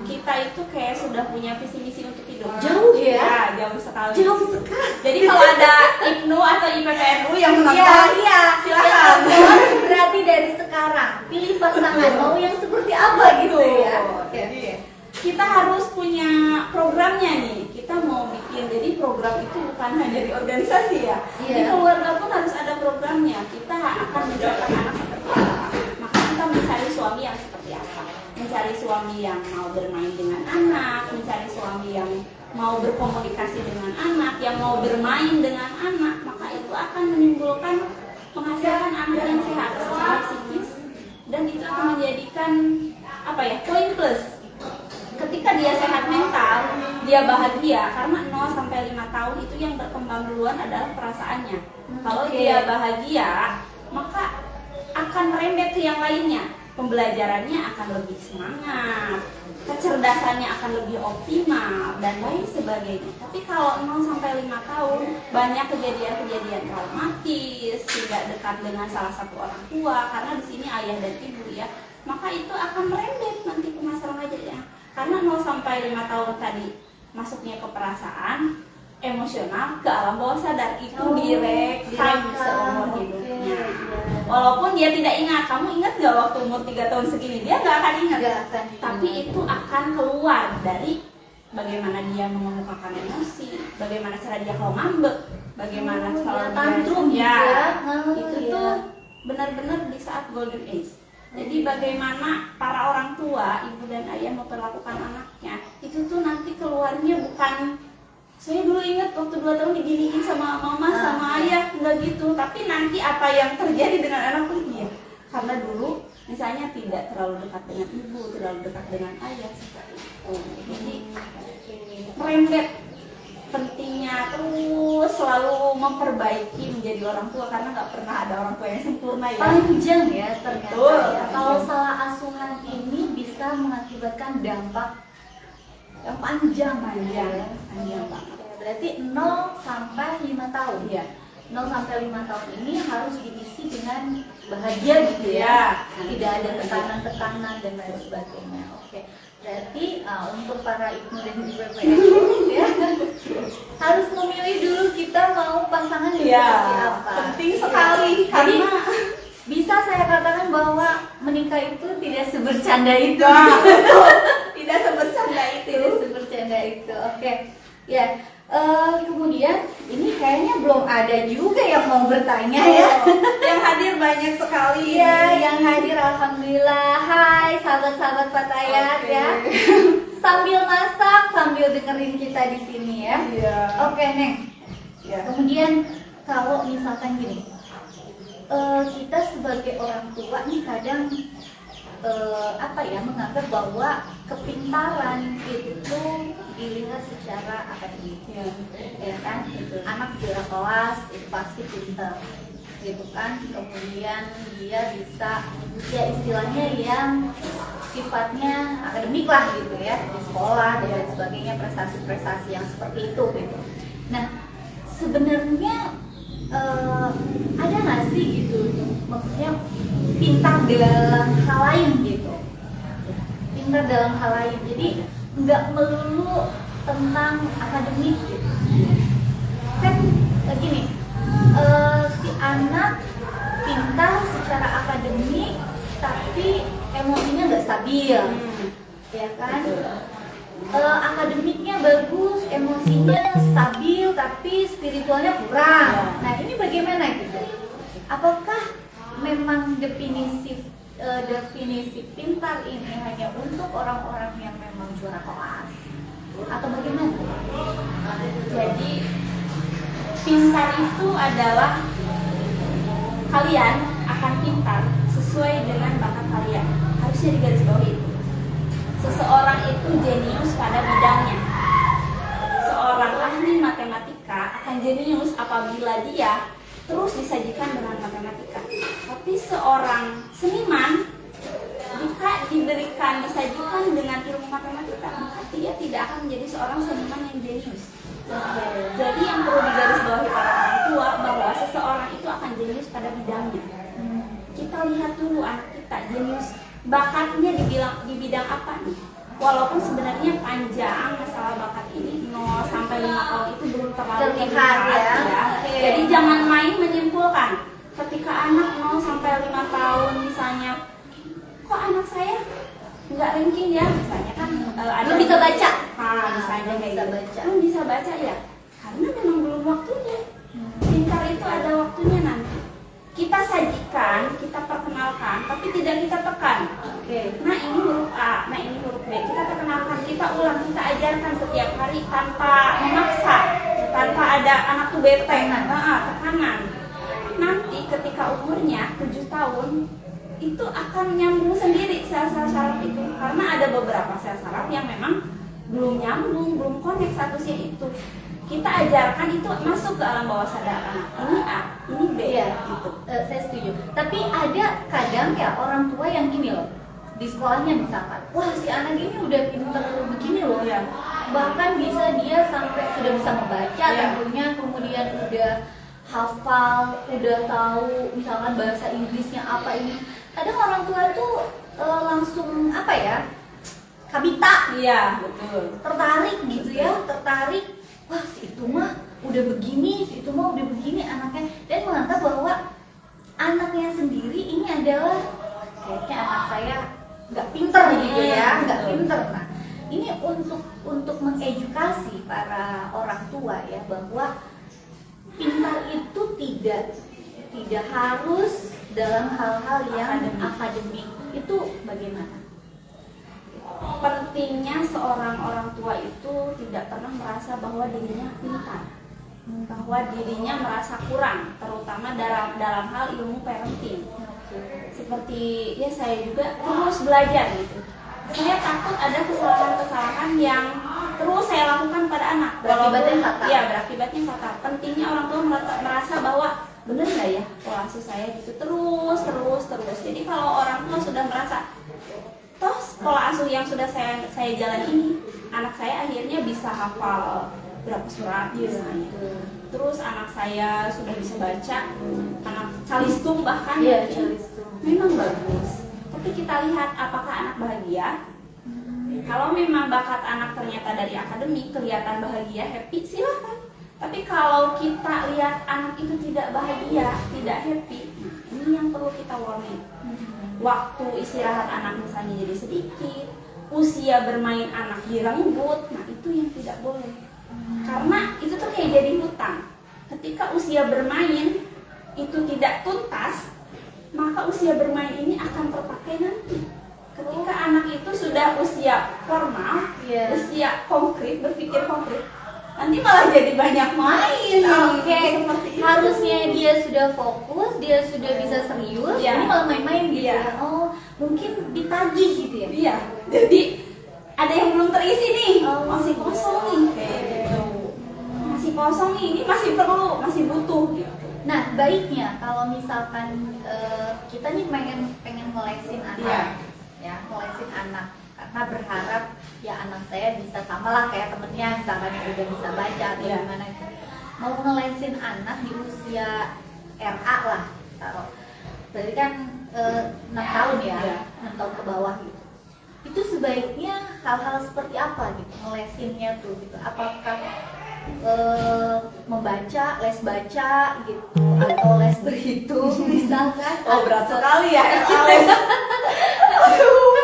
Kita itu kayak sudah punya visi misi untuk hidup. Jauh ya? Jauh sekali. Jauh sekali. Jadi kalau ada IPNU atau IPPNU yang menonton, Iya, silakan. yang berarti dari sekarang pilih pasangan mau yang seperti apa gitu ya. Oke. Jadi kita harus punya programnya nih. Kita mau bikin, jadi program itu bukan hanya di organisasi ya. Iya. Di keluarga pun harus ada programnya. Kita akan mencetak anak seperti apa. Maka kita mencari suami yang seperti apa. Mencari suami yang mau bermain dengan anak, mencari suami yang mau berkomunikasi dengan anak, yang mau bermain dengan anak, maka itu akan menimbulkan menghasilkan anak yang sehat secara psikis, dan itu akan menjadikan apa ya, poin plus. Ketika dia sehat mental, dia bahagia, karena 0 sampai 5 tahun itu yang berkembang duluan adalah perasaannya. Kalau dia bahagia, maka akan merembet ke yang lainnya. Pembelajarannya akan lebih semangat, kecerdasannya akan lebih optimal, dan lain sebagainya. Tapi kalau 0 sampai 5 tahun, banyak kejadian-kejadian traumatis, tidak dekat dengan salah satu orang tua, karena di sini ayah dan ibu ya, maka itu akan merembet nanti ke masa remajanya. Karena 0 sampai 5 tahun tadi masuknya ke perasaan, emosional, ke alam bawah sadar, itu direkam seumur hidupnya. Walaupun dia tidak ingat, kamu ingat gak waktu umur 3 tahun segini? Dia gak akan ingat. Tapi itu akan keluar dari bagaimana dia mengemukakan emosi, bagaimana cara dia kalau ngambek, bagaimana kalau dia tantrum ya. Oh, Itu iya. tuh benar-benar di saat golden age. Jadi bagaimana para orang tua, ibu dan ayah memperlakukan anaknya, itu tuh nanti keluarnya bukan, saya dulu ingat waktu 2 tahun diginiin sama mama sama ayah, enggak gitu. Tapi nanti apa yang terjadi dengan anak tuh dia, karena dulu misalnya tidak terlalu dekat dengan ibu, terlalu dekat dengan ayah seperti itu. Jadi merembet. Pentingnya terus selalu memperbaiki menjadi orang tua, karena nggak pernah ada orang tua yang sempurna ya. Panjang ya ternyata. Betul. Ya. Kalau salah asuhan ini bisa mengakibatkan dampak yang panjang ya. Panjang banget. Ya, berarti 0 sampai 5 tahun. Iya. 0 sampai 5 tahun ini harus diisi dengan bahagia gitu ya, Ya. tidak ada tekanan-tekanan dan lain sebagainya. Oke, berarti untuk para ibu dan ibu PPSU ya harus memilih dulu kita mau pasangan yang Ya, seperti apa. penting sekali Jadi, karena bisa saya katakan bahwa menikah itu tidak sebercanda itu. tidak sebercanda itu. Tidak sebercanda itu. Oke. Ya. Kemudian ini kayaknya belum ada juga yang mau bertanya ya. Yang hadir banyak sekali. Iya, yang hadir alhamdulillah. Hai sahabat-sahabat Fatayat Oke. ya. Sambil masak, sambil dengerin kita di sini ya. Iya. Oke, Neng. Ya. Kemudian kalau misalkan gini, kita sebagai orang tua nih kadang menganggap bahwa kepintaran itu dilihat secara akademik, ya kan? Anak juara kelas itu pasti pintar, gitu kan? Kemudian dia bisa, ya istilahnya yang sifatnya akademik lah gitu ya, di sekolah dan lain sebagainya, prestasi-prestasi yang seperti itu gitu. Nah, sebenarnya ada nggak sih gitu, maksudnya pintar dalam hal lain gitu, pintar dalam hal lain, jadi nggak melulu tentang akademik gitu. Kan gini, si anak pintar secara akademik tapi emosinya nggak stabil, ya kan? Akademiknya bagus, emosinya stabil, tapi spiritualnya kurang. Nah, ini bagaimana gitu? Apakah memang definisi pintar ini hanya untuk orang-orang yang memang juara kelas, atau bagaimana? Jadi pintar itu adalah kalian akan pintar sesuai dengan bakat kalian. Harusnya digarisbawahi itu. Seseorang itu jenius pada bidangnya. Seorang ahli matematika akan jenius apabila dia terus disajikan dengan matematika. Tapi seorang seniman jika disajikan dengan ilmu matematika, maka dia tidak akan menjadi seorang seniman yang jenius. Jadi yang perlu digarisbawahi para orang tua bahwa seseorang itu akan jenius pada bidangnya. Kita lihat dulu anak kita jenius, bakatnya di bidang apa nih? Walaupun sebenarnya panjang masalah bakat ini 0 sampai 5 tahun itu belum terlalu terlihat ya. Jadi jangan main menyimpulkan. Ketika anak 0 sampai 5 tahun misalnya, kok anak saya nggak ranking ya? Misalnya kan ada Belum bisa baca. Misalnya Belum kayak bisa gitu. baca. Belum bisa baca ya? Karena memang belum waktunya. Pintar itu ada waktunya nanti. Kita sajikan, kita perkenalkan, tapi tidak kita tekan. Nah ini huruf A, nah ini huruf B. Kita perkenalkan, kita ulang, kita ajarkan setiap hari tanpa memaksa, tanpa ada anak tuh bete, tekanan. Nanti ketika umurnya 7 tahun, itu akan nyambung sendiri sel-sel saraf itu. Karena ada beberapa sel saraf yang memang belum nyambung, belum connect statusnya itu. Kita ajarkan itu masuk ke alam bawah sadar anak. Ini A, ini B, gitu. Saya setuju. Tapi ada kadang ya orang tua yang gini loh, di sekolahnya misalkan, wah si anak ini udah pinter begini loh ya. Bahkan bisa dia sampai sudah bisa membaca tentunya, kemudian udah hafal, udah tahu misalkan bahasa Inggrisnya apa ini. Kadang orang tua tuh langsung apa ya? Kabita. Iya, betul. Tertarik gitu ya, tertarik. Wah si itu mah udah begini, si itu mah udah begini anaknya, dan menganggap bahwa anaknya sendiri ini adalah kayaknya anak saya nggak pinter gitu ya, nggak pinter. Nah ini untuk mengedukasi para orang tua ya, bahwa pintar itu tidak harus dalam hal-hal yang akademik. Itu bagaimana? Pentingnya seorang orang tua itu tidak pernah merasa bahwa dirinya pintar, bahwa dirinya merasa kurang, terutama dalam hal ilmu parenting. Seperti ya saya juga terus belajar gitu. Saya takut ada kesalahan-kesalahan yang terus saya lakukan pada anak. Berakibatnya fatal. Iya, berakibatnya fatal. Pentingnya orang tua merasa bahwa bener nggak ya pola asuh saya gitu terus. Jadi kalau orang tua sudah merasa toh pola asuh yang sudah saya jalan ini, anak saya akhirnya bisa hafal berapa surat Iya, misalnya. betul. Terus anak saya sudah bisa baca, anak calistung bahkan Iya, calistung. memang bagus. Tapi kita lihat apakah anak bahagia. Kalau memang bakat anak ternyata dari akademik, kelihatan bahagia, happy, silahkan. Tapi kalau kita lihat anak itu tidak bahagia, tidak happy, nah ini yang perlu kita warning. Waktu istirahat anak misalnya jadi sedikit, usia bermain anak direnggut, nah itu yang tidak boleh. Karena itu tuh kayak jadi hutang. Ketika usia bermain itu tidak tuntas, maka usia bermain ini akan terpakai nanti. Ketika anak itu sudah usia formal, Iya. usia konkret, berpikir konkret, nanti malah jadi banyak main. Oke, Seperti itu. harusnya dia sudah fokus, dia sudah bisa serius, Iya. ini malah main-main gitu Iya. ya. Oh, mungkin ditagih gitu ya. Iya, jadi ada yang belum terisi nih, Oh, masih kosong nih, kayak gitu. Masih kosong nih, ini masih perlu, masih butuh. Gitu. Nah, baiknya kalau misalkan kita nih pengen ngelesin anak, ya ngelesin anak, karena berharap ya anak saya bisa sama lah kayak temennya, misalkan yang udah bisa baca atau Iya. gimana gitu. Mau ngelesin anak di usia RA lah, taruh. Berarti kan 6 tahun ya, Iya. 6 tahun ke bawah gitu. Itu sebaiknya hal-hal seperti apa gitu ngelesinnya tuh gitu. Apakah membaca, les baca gitu atau les berhitung misalkan. Oh, berat atau- sekali ya. les kan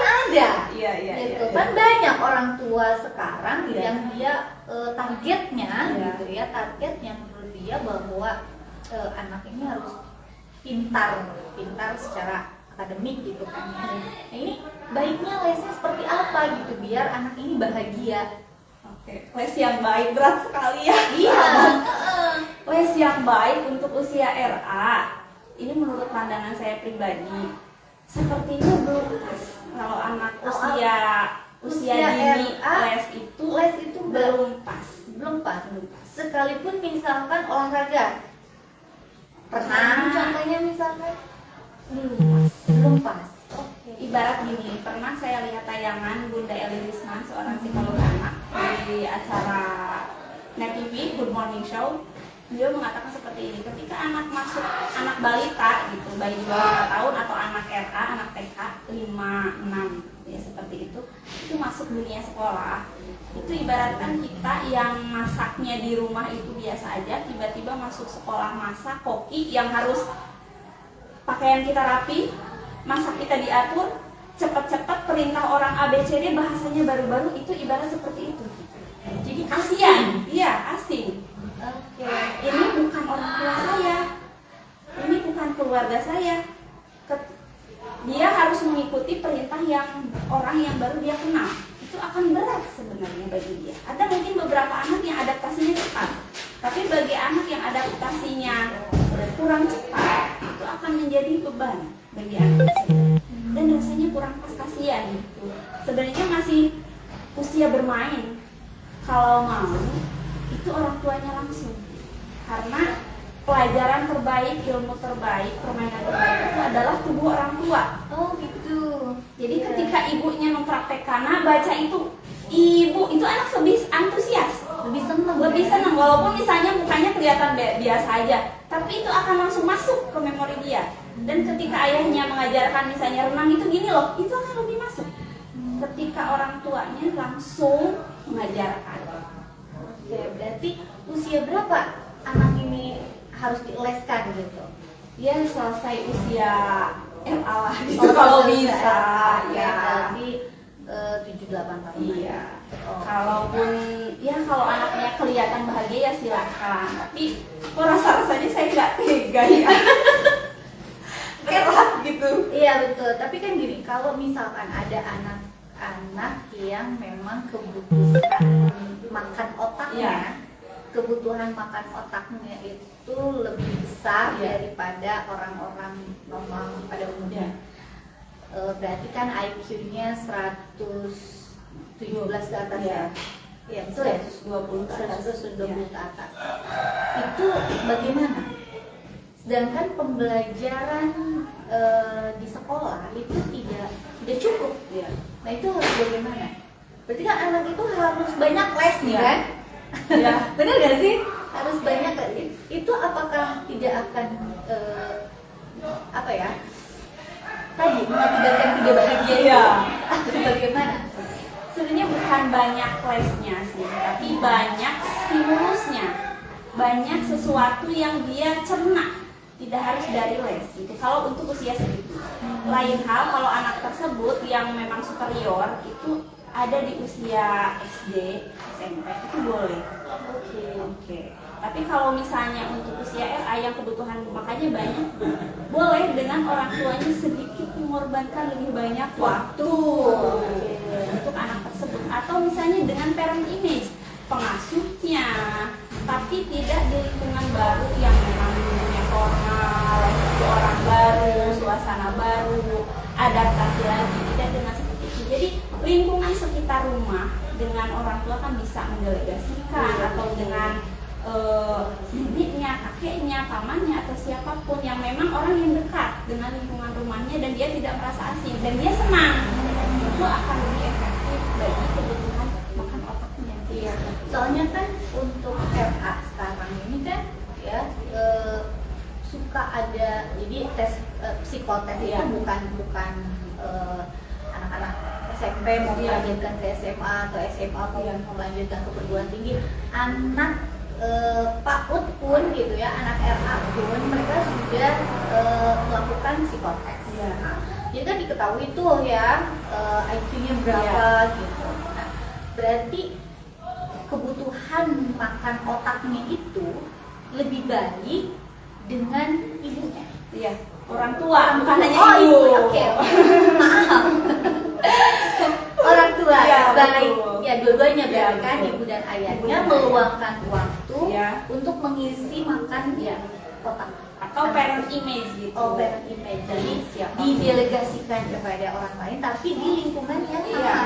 ada Iya, iya, gitu iya. kan banyak orang tua sekarang Iya. yang dia targetnya Iya. gitu ya, targetnya menurut dia bahwa anak ini harus pintar secara akademik gitu kan ya. Nah, ini baiknya lesnya seperti apa gitu biar anak ini bahagia. Oke, les yang baik berat sekali ya. Iya. Les yang baik untuk usia RA, ini menurut pandangan saya pribadi, sepertinya belum pas. Kalau anak usia dini RA, les itu les itu belum pas. belum pas. Sekalipun misalkan olahraga renang contohnya misalkan belum pas. Oke. Ibarat gini, pernah saya lihat tayangan Bunda Eli Risman, seorang psikolog anak di acara Net TV Good Morning Show. Beliau mengatakan seperti ini, ketika anak masuk, anak balita gitu, bayi di bawah 5 tahun atau anak RA, anak TK 5, 6 ya seperti itu masuk dunia sekolah. Itu ibaratkan kita yang masaknya di rumah itu biasa aja, tiba-tiba masuk sekolah masak koki yang harus pakaian kita rapi, masak kita diatur, cepat-cepat perintah orang ABCD bahasanya baru-baru, itu ibarat seperti itu. Jadi kasihan, iya asing. Oke. Ini bukan orang tua saya, ini bukan keluarga saya. Dia harus mengikuti perintah yang orang yang baru dia kenal. Itu akan berat sebenarnya bagi dia. Ada mungkin beberapa anak yang adaptasinya cepat, tapi bagi anak yang adaptasinya kurang cepat, itu akan menjadi beban bagi anak tersebut. Dan rasanya kurang pas, kasihan gitu. Sebenarnya masih usia bermain. Kalau mau, itu orang tuanya langsung. Karena pelajaran terbaik, ilmu terbaik, permainan terbaik itu adalah tubuh orang tua. Oh gitu. Jadi Iya. ketika ibunya mempraktekkan, nah baca itu, ibu itu anak lebih antusias, lebih senang walaupun misalnya mukanya kelihatan biasa aja, tapi itu akan langsung masuk ke memori dia. Dan ketika ayahnya mengajarkan misalnya renang itu gini loh, itu akan lebih masuk. Ketika orang tuanya langsung mengajarkan. Oke, berarti usia berapa anak ini harus dileskan gitu? Ya selesai usia RA lah gitu kalau bisa. Ya. Berarti 7-8 tahun. Iya. Oh. Kalaupun ya kalau anaknya kelihatan bahagia ya silakan. Tapi kok rasanya saya nggak tega ya. Berat gitu. Iya betul. Tapi kan gini, kalau misalkan ada anak-anak yang memang kebutuhan makan otaknya, Iya. kebutuhan makan otaknya itu lebih besar Iya. daripada orang-orang normal pada umumnya. Iya. Berarti kan IQ-nya 117 ke atas Iya. ya? Iya betul ya? 120 ke atas. 120 ke atas. Itu bagaimana? Sedangkan pembelajaran di sekolah itu tidak cukup. Iya. Nah itu harus bagaimana? Berarti kan anak itu harus banyak les nih Iya. kan? Ya. Bener gak sih? Harus banyak kan? Itu apakah tidak akan apa ya? Tadi mengakibatkan tidak bahagia itu? Iya. Atau bagaimana? Sebenarnya bukan banyak lesnya sih, tapi banyak stimulusnya, banyak sesuatu yang dia cerna, tidak harus dari les gitu. Kalau untuk usia segitu, lain hal kalau anak tersebut yang memang superior itu ada di usia SD, SMP itu boleh. Oke. Tapi kalau misalnya untuk usia RA yang kebutuhan makanya banyak, boleh dengan orang tuanya sedikit mengorbankan lebih banyak waktu untuk anak tersebut, atau misalnya dengan parent image, pengasuhnya, tapi tidak di lingkungan baru yang memang lingkungannya formal, itu orang baru, suasana baru, adaptasi lagi, tidak dengan seperti itu. Jadi lingkungan sekitar rumah dengan orang tua kan bisa mendelegasikan, atau dengan neneknya, kakeknya, pamannya, atau siapapun yang memang orang yang dekat dengan lingkungan rumahnya dan dia tidak merasa asing dan dia senang, itu akan lebih efektif bagi kebutuhan makan otaknya. Iya, soalnya kan untuk RA sekarang ini kan ya suka ada, jadi tes psikotes itu Iya. bukan anak-anak SMP mau melanjutkan ke SMA atau SMA mau melanjutkan ke perguruan tinggi, anak PAUD pun gitu ya, anak RA pun mereka sudah melakukan psikotes. Iya. Jadi kan diketahui tuh ya IQ-nya berapa gitu. Nah, berarti kebutuhan makan otaknya itu lebih baik dengan ibunya. Iya, orang tua, bukan hanya Oh, ibu. Oke. Maaf. Orang tua Iya, baik betul. ya, dua-duanya Iya, berarti kan betul. ibu dan ayahnya Ibu dan meluangkan waktu Iya. untuk mengisi makan otak Atau parent image gitu. Oh, parent image. Jadi Siapa? didelegasikan kepada orang lain tapi di lingkungan yang sama. Iya.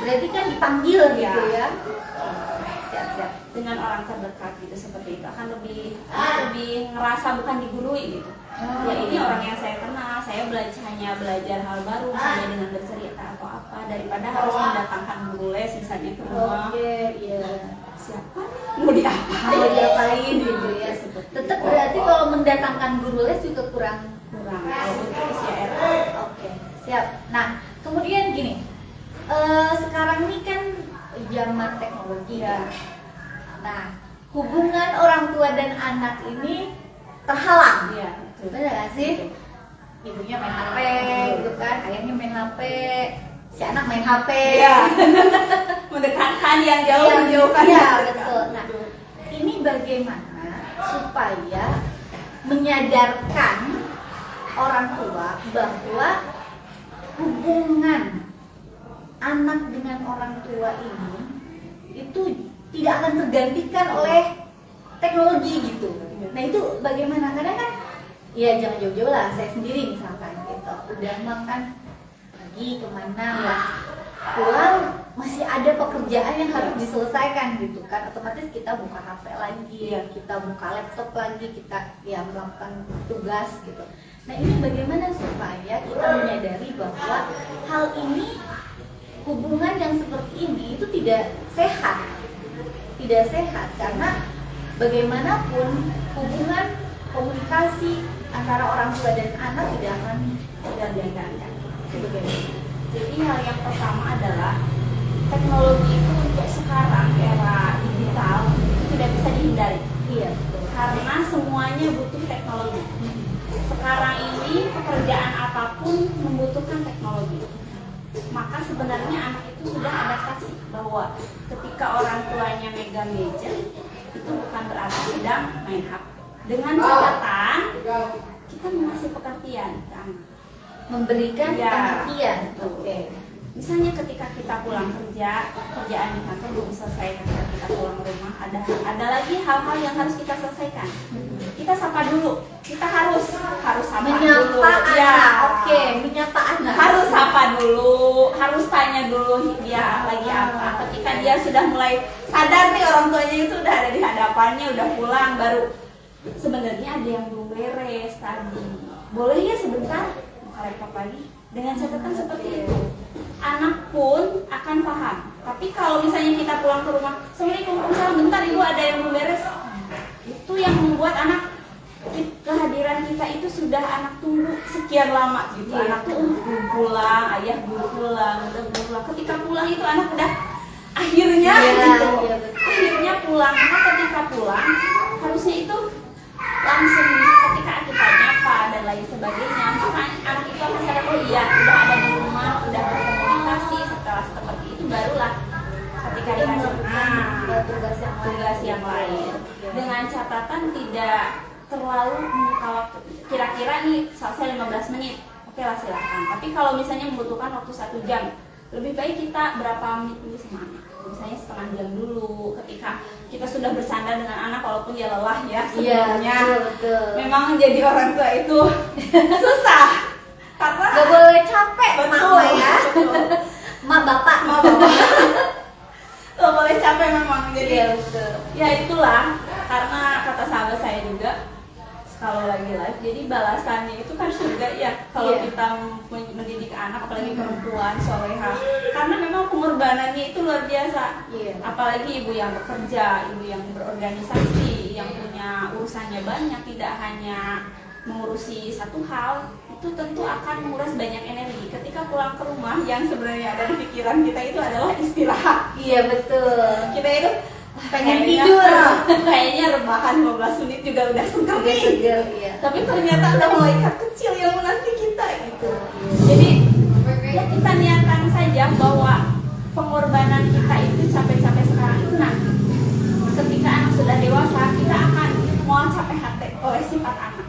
Berarti kan dipanggil Iya. gitu ya. Siap-siap. Dengan orang terdekat gitu, seperti itu akan lebih ngerasa bukan digurui gitu. Ya ini orang yang saya kenal, saya hanya belajar hal baru misalnya dengan bercerita atau apa, daripada harus mendatangkan guru les misalnya ke rumah. Oke, iya. Siapa mau diapain? Mau diapain gitu ya. Seperti Tetap itu. berarti kalau mendatangkan guru les juga kurang. Kalau untuk usia RA. Oke, siap. Nah, kemudian gini, sekarang ini kan zaman teknologi ya. Nah, hubungan orang tua dan anak ini terhalang. Iya, betul. Benar gak sih? Ibunya main HP gitu kan, ayahnya main HP, si anak main HP. Iya. Mendekatkan yang jauh, Iya, menjauhkan iya, yang dekat. betul. Nah, ini bagaimana supaya menyadarkan orang tua bahwa hubungan anak dengan orang tua ini itu tidak akan tergantikan oleh teknologi gitu. Nah itu bagaimana? Karena kan ya jangan jauh-jauh lah, saya sendiri misalkan gitu, udah makan pergi kemana, pulang masih ada pekerjaan yang harus diselesaikan gitu kan, otomatis kita buka HP lagi, kita buka laptop lagi, kita ya melakukan tugas gitu. Nah ini bagaimana supaya kita menyadari bahwa hal ini, hubungan yang seperti ini itu tidak sehat, karena bagaimanapun hubungan komunikasi antara orang tua dan anak tidak akan tergantikan. Itu bagaimana? Jadi hal yang pertama adalah teknologi itu untuk sekarang era digital itu tidak bisa dihindari. Iya, betul. Karena semuanya butuh teknologi. Sekarang ini pekerjaan apapun membutuhkan teknologi. Maka sebenarnya anak itu sudah adaptasi bahwa ketika orang tuanya megang gadget itu bukan berarti sedang main HP. Dengan catatan kita mengasih pengertian ke anak. Memberikan Ya, pengertian. betul. Oke. Misalnya ketika kita pulang kerja, pekerjaan di kantor belum selesai, ketika kita pulang ke rumah ada lagi hal-hal yang harus kita selesaikan. Kita sapa dulu, kita harus sapa Menyapa dulu. anak. Ya. Oke, menyapa anak. Harus sapa dulu, harus tanya dulu dia lagi apa. Ketika dia sudah mulai sadar nih orang tuanya itu udah ada di hadapannya, udah pulang, baru sebenarnya ada yang belum beres tadi. Boleh ya sebentar, buka laptop lagi. Dengan catatan seperti itu, anak pun akan paham Tapi kalau misalnya kita pulang ke rumah, Assalamualaikum, Waalaikumsalam, bentar ibu ada yang belum beres, itu yang membuat anak, kehadiran kita itu sudah anak tunggu sekian lama gitu. Anak tuh belum pulang, ayah belum pulang, udah belum pulang. Ketika pulang itu anak udah akhirnya gitu. Akhirnya pulang. Maka ketika pulang harusnya itu langsung ketika kita nyapa dan lain sebagainya, maka anak itu akan sadar, oh iya udah ada di rumah, udah berkomunikasi. Setelah seperti itu barulah ketika dikasih tugas yang lain dengan catatan tidak terlalu membuka waktu. Kira-kira nih selesai 15 menit, oke lah silakan. Tapi kalau misalnya membutuhkan waktu 1 jam, lebih baik kita berapa menit dulu sama anak, misalnya setengah jam dulu. Ketika kita sudah bersandar dengan anak, walaupun dia lelah ya sebenarnya, betul. memang jadi orang tua itu susah karena Gak boleh capek, betul, mama ya. betul. Ma bapak. Gak boleh capek memang. Jadi betul. ya itulah, karena kata sahabat saya juga, kalau lagi live, jadi balasannya itu kan surga ya kalau kita mendidik anak, apalagi perempuan solehah, karena memang pengorbanannya itu luar biasa. Apalagi ibu yang bekerja, ibu yang berorganisasi, yang punya urusannya banyak, tidak hanya mengurusi satu hal, itu tentu akan menguras banyak energi. Ketika pulang ke rumah, yang sebenarnya ada di pikiran kita itu adalah istirahat. Iya betul. Kita itu Pengen kayaknya, tidur. kayaknya rebahan 15 menit juga udah seger nih. Iya. Tapi ternyata ada malaikat kecil yang menanti kita gitu. Jadi ya kita niatkan saja bahwa pengorbanan kita itu capek-capek sekarang itu nanti ketika anak sudah dewasa, kita akan mau capek hati oleh sifat anak.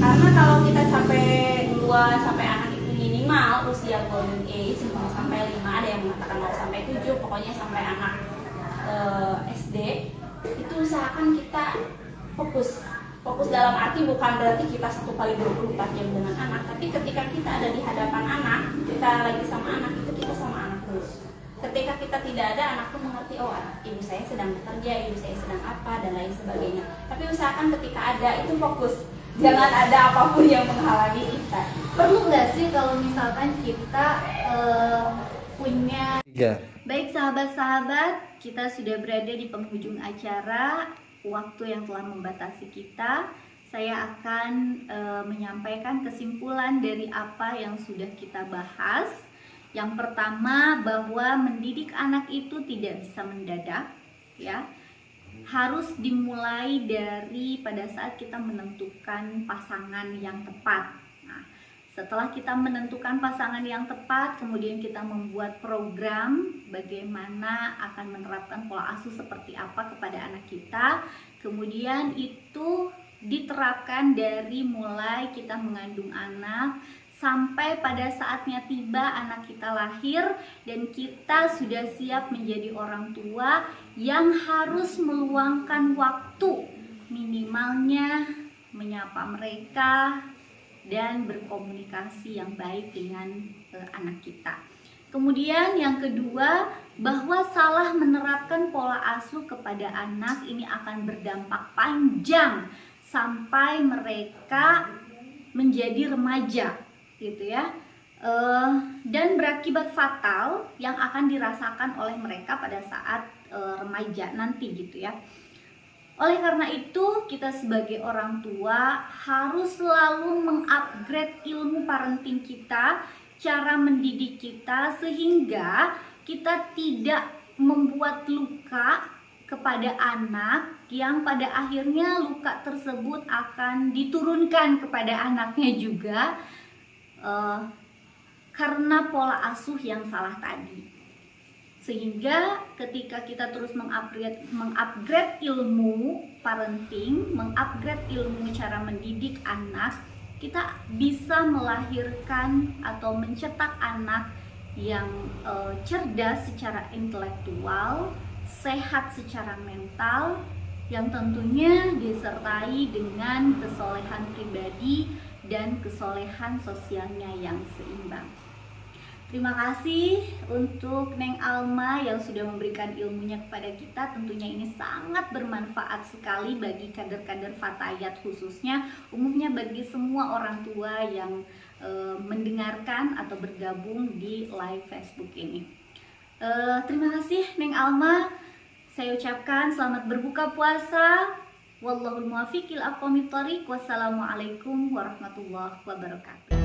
Karena kalau kita capek duluan sampai anak itu minimal usia golden age mau sampai 5, ada yang mengatakan mau sampai 7, pokoknya sampai anak SD, itu usahakan kita fokus dalam arti bukan berarti kita 1 kali 24 jam dengan anak, tapi ketika kita ada di hadapan anak, kita lagi sama anak, itu kita sama anak terus. Ketika kita tidak ada, anak pun mengerti, oh ibu saya sedang bekerja, ibu saya sedang apa, dan lain sebagainya. Tapi usahakan ketika ada, itu fokus, jangan ada apapun yang menghalangi kita. Perlu nggak sih kalau misalkan kita punya Baik sahabat-sahabat, kita sudah berada di penghujung acara. Waktu yang telah membatasi kita, saya akan menyampaikan kesimpulan dari apa yang sudah kita bahas. Yang pertama, bahwa mendidik anak itu tidak bisa mendadak, ya. Harus dimulai dari pada saat kita menentukan pasangan yang tepat. Setelah kita menentukan pasangan yang tepat, kemudian kita membuat program bagaimana akan menerapkan pola asuh seperti apa kepada anak kita. Kemudian itu diterapkan dari mulai kita mengandung anak sampai pada saatnya tiba anak kita lahir dan kita sudah siap menjadi orang tua yang harus meluangkan waktu minimalnya menyapa mereka dan berkomunikasi yang baik dengan anak kita. Kemudian yang kedua, bahwa salah menerapkan pola asuh kepada anak ini akan berdampak panjang sampai mereka menjadi remaja, gitu ya, dan berakibat fatal yang akan dirasakan oleh mereka pada saat remaja nanti, gitu ya. Oleh karena itu, kita sebagai orang tua harus selalu mengupgrade ilmu parenting kita, cara mendidik kita, sehingga kita tidak membuat luka kepada anak yang pada akhirnya luka tersebut akan diturunkan kepada anaknya juga karena pola asuh yang salah tadi. Sehingga ketika kita terus mengupgrade ilmu parenting, mengupgrade ilmu cara mendidik anak, kita bisa melahirkan atau mencetak anak yang cerdas secara intelektual, sehat secara mental, yang tentunya disertai dengan kesolehan pribadi dan kesolehan sosialnya yang seimbang. Terima kasih untuk Neng Alma yang sudah memberikan ilmunya kepada kita. Tentunya ini sangat bermanfaat sekali bagi kader-kader Fatayat, khususnya umumnya bagi semua orang tua yang mendengarkan atau bergabung di live Facebook ini. Terima kasih Neng Alma. Saya ucapkan selamat berbuka puasa. Wallahul muwaffiq ila aqwamit thoriq. Wassalamualaikum warahmatullahi wabarakatuh.